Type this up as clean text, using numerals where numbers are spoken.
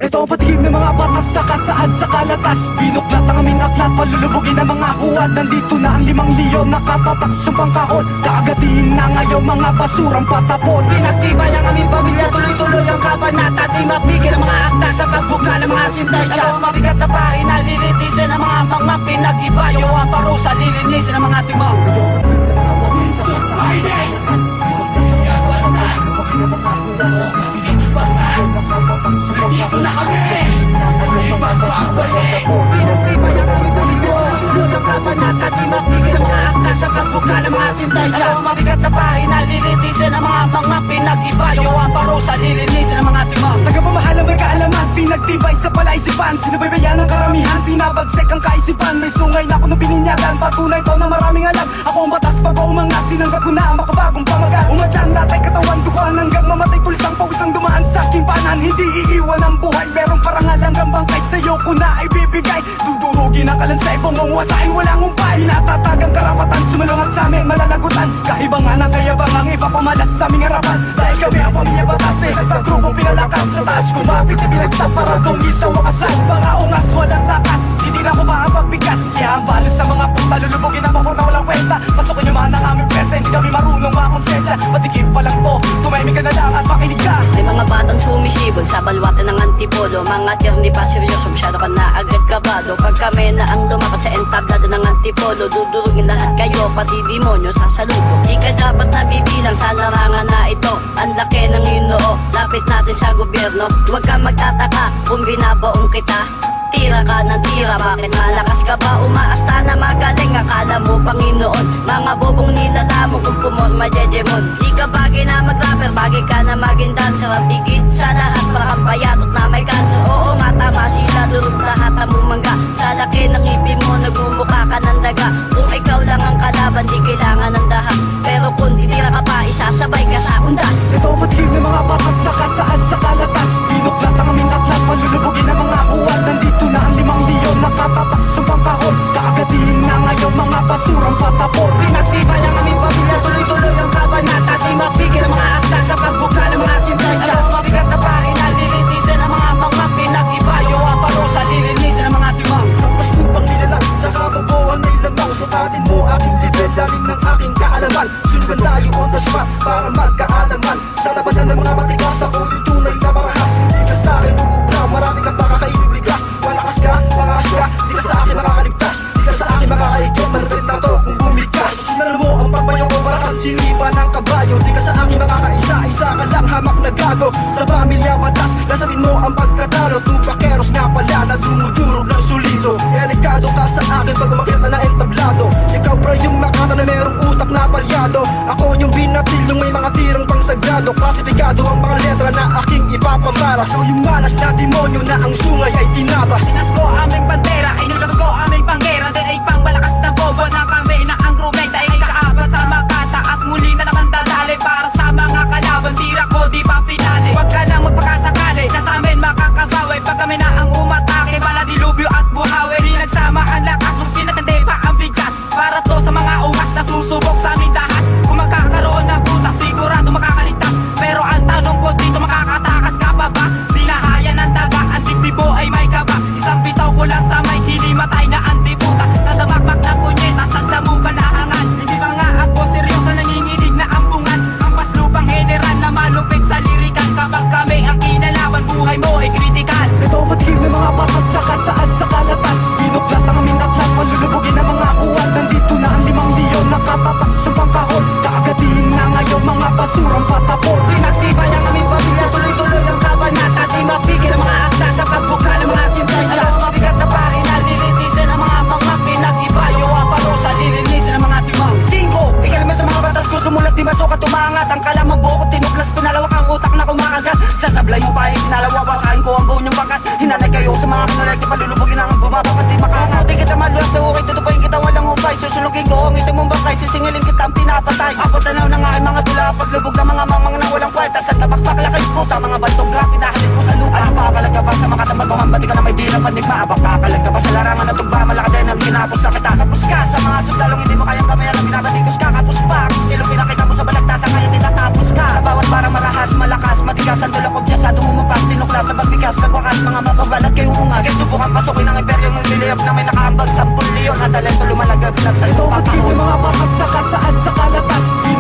Ito ang patigim ng mga batas na kasaad sa kalatas. Binuklat ang aming aklat, palulubugin ang mga huwad. Nandito na ang 5 leon, nakatatak sa pangkahon. Kaagatiin na ngayon mga basurang patapon. Pinagtibay ang aming pamilya, tuloy-tuloy ang kabanata. Di mapigil ang mga akta sa pagbuka ng mga sintensya. Ano ang mabigat na pahina, lilitisin ang mga mangmang. Pinag-ibayo ang parusa, lilinisin ang mga timang. Dito na kami! Pinagtibay ang aming pamilya, tuloy ang kabanata. Di mapigil ang mga akta sa pagbuka ng mga sintensya. Ano ang mabigat na pahina, lilitisin ang mga mangmang. Pinag-ibayo ang parusa, lilinisin ang mga timang. Tagapamahal ang may kaalaman, pinagtibay sa palaisipan. Sinubaybayan ang karamihan, pinabagsek ang kaisipan. May sungay na ako na bininyagan, patunay to na maraming alam. Ako ang batas bago umangat, tinanggap ko na ang makabagong pamagat. Umadlan latay katawan, dukuan hanggang mamatay. Tulisang pawisang dumaan sa aking panan. Hindi iiwan ang buhay, merong parangal hanggang bangkay. Sa'yo ko na ibibigay, dudurugin ang kalansay, bumunguwasain walang umpay. Natatag ang karapatan, sumalungat sa amin malalagutan. Kahibangan ang kayabang ang ipapamalas sa aming harapan. Dahil kami ang pamilya batas, pesa sa grupong pinalakas. Sa taas kumapit, ibinagsak para dong sa wakasan. Mga ungas walang takas, hindi na ko maapagbigas. Kaya ang balo sa mga puta, lulubugin ang vapor na walang kwenta. Pasukin yung man ang aming pesa, hindi kami marunong makonsensya. Patikim pa lang to, tumahimik ka na lang at makinig ka. May mga batang sumisibol sa balwatan ng antipolo. Mga tirni pa seryoso, masyado ka na agad kabado. Pag kami na ang lumapat sa entablado ng antipolo, dudurugin lahat kayo, pati demonyo sa saludo. Di ka dapat nabibilang sa larangan na ito. Ang laki ng inoo, lapit natin sa gobyerno. Huwag kang magtataka kung binabaong kita. Tira ka ng tira, bakit malakas ka ba? Umaasta na magaling, akala mo Panginoon. Mga bobong nilalamon kung pumorma jejemon. Di ka bagay na mag-rapper, bagay ka na maging dancer. Ang tigit sa lahat, para kang payatot na may cancer. Oo nga, tama sila, durog lahat ang bumangga. Sa laki ng ipin mo, nagmumukha ka ng daga. Kung ikaw lang ang kalaban, di kailangan ng dahas. Pero kung titira ka pa, isasabay ka sa undas. Ito ang patigim ng mga batas na kasaad sa kalatas. Binuklat ang aming aklat, palulubugin ang mga huwad. Nandito na ang 5 leon, nakatatak sa pangkahon. Kaagatiin na ngayon mga basurang patapon. Pinagtibay ang aming pamilya, tuloy-tuloy ang kabanata. Di mapigil ang mga akta sa pagbuka ng mga sintensya. Ano ang mabigat na pahina, lilitisin ang mga mangmang. Pinag-ibayo ang parusa, lilinisin ang mga timang. Mas lupang nilalang sa kabubuan ay lamang. Sukatin mo aking level, lalim ng aking kaalaman. Sundan tayo on the spot para magkaalaman. Sa labanan ng mga matigas, ako yung tunay na marahas. Hindi ka sa akin umubra, marami kang makakainin bigas. Malakas ka, mangas ka, di ka sa akin makakaligtas. Di ka sa akin makakaigyan, malapit na to kung bumigas. Sinalo mo ang pampayo ko para kang silipa ng kabayo. Di ka sa akin makakaisa-isa ka lang hamak na gago. Sa pamilya batas, nasabin mo ang pagkatalo. Tupakeros nga pala na dumudurog ng sulido. Delikado ka sa akin pag umakyat na entablado. Ikaw pra yung makata na merong utak na palyado. Ako yung binatil yung may mga tirang pang sagrado. Klasifikado ang mga letra na aking ipapamaras. So yung malas na demonyo na ang sungay ay tinabas. Sinas ko aming bandera, inulas ko aming panggera. Di ay pang malakas na bobo na kami na ang rumenta. Ay kaapa sa makata at muli na naman dadali. Para sa mga kalaban, tira ko di pa pinali. Huwag ka nang magpakasakali, na sa amin makakabawi. Pag kami na ang umatake, bala dilubyo at buhawi. Di nagsama ang lakas, mas pinatindi pa ang bigas. Para to sa mga ungas na susubok sa aming dahas. Kung magkakaroon ng butas, sigurado makakaligtas. Pero ang tanong ko dito, makakatakas ka pa ba? Dinahayan ng daga, ang dibdibo ay may kaba. Isang bitaw ko lang sa may hinimatay na antiputa. Sa damakmak na punyeta, sa damo ka nahangan. Hindi pa nga ako seryoso, nanginginig na ampungan. Ang paslupang general na malupit sa lirikan. Kapag kami ang kinalaban, buhay mo ay kritikal. Ito ang patigim ng mga batas na kasaad sa kalatas. Binuklat ang aming aklat, palulubugin ang mga huwad. Nandito na ang 5 leon, nakatatak sa pangkahon. Kaagatiin na ngayon mga basurang patapon. Pinagtibay ang aming pamilya, tuloy-tuloy ang kabanata. Di mapigil ang mga akta sa pagbuka ng mga sintensya. Ano ang mabigat na pahina, lilitisin ang mga mangmang. Pinag-ibayo ang parusa, lilinisin ang mga timang. 5, ikalima sa mga batas ko, sumulat di masukat umangat. Ang kalamang buo ko tinuklas, pinalawak ang utak na kumagat. Sasablay mo pa yung sinalawa, wasahin ko ang buo niyong bakat. Hinanay kayo sa mga kanalay, palulubugin ang bumabakat. Di makangat, di kita malulas sa ukay, tutupayin kita walang hubay. Susulugin ko ang itim mong bakay, sisingilin kita ang pinapatay. Ako tanaw na nga ay mga tula, paglubog ng mga mamang na walang kwenta. Sa tabakpak lakay puta, mga bantog ka, pinahalit ko sa lupa. Ano papalag ka ba sa mga tambaguhan, ba't di ka na may dilang pandigma? Abak kakalag ka ba sa larangan na tugba, malakad ang kinapos na kita. Kapos ka sa mga sundalong, hindi mo kayang kamayan na binabatikos ka. Kapos pa, kung pinakita mo sa balagtasan, kaya tinatapos ka. Sa bawat parang marahas, malakas, matigas ang tulak ko dyan sa dumumabas, tinuklas sa pagbigas, nagwakas mga mababalat kayo ungas. Sige, subukan pasukin ang imperyo ng niliyap na may nakaambag 10 leon. Ang talento lumalagab sa Ito supang batid ng mga bakas nakasaad sa kalabas. Di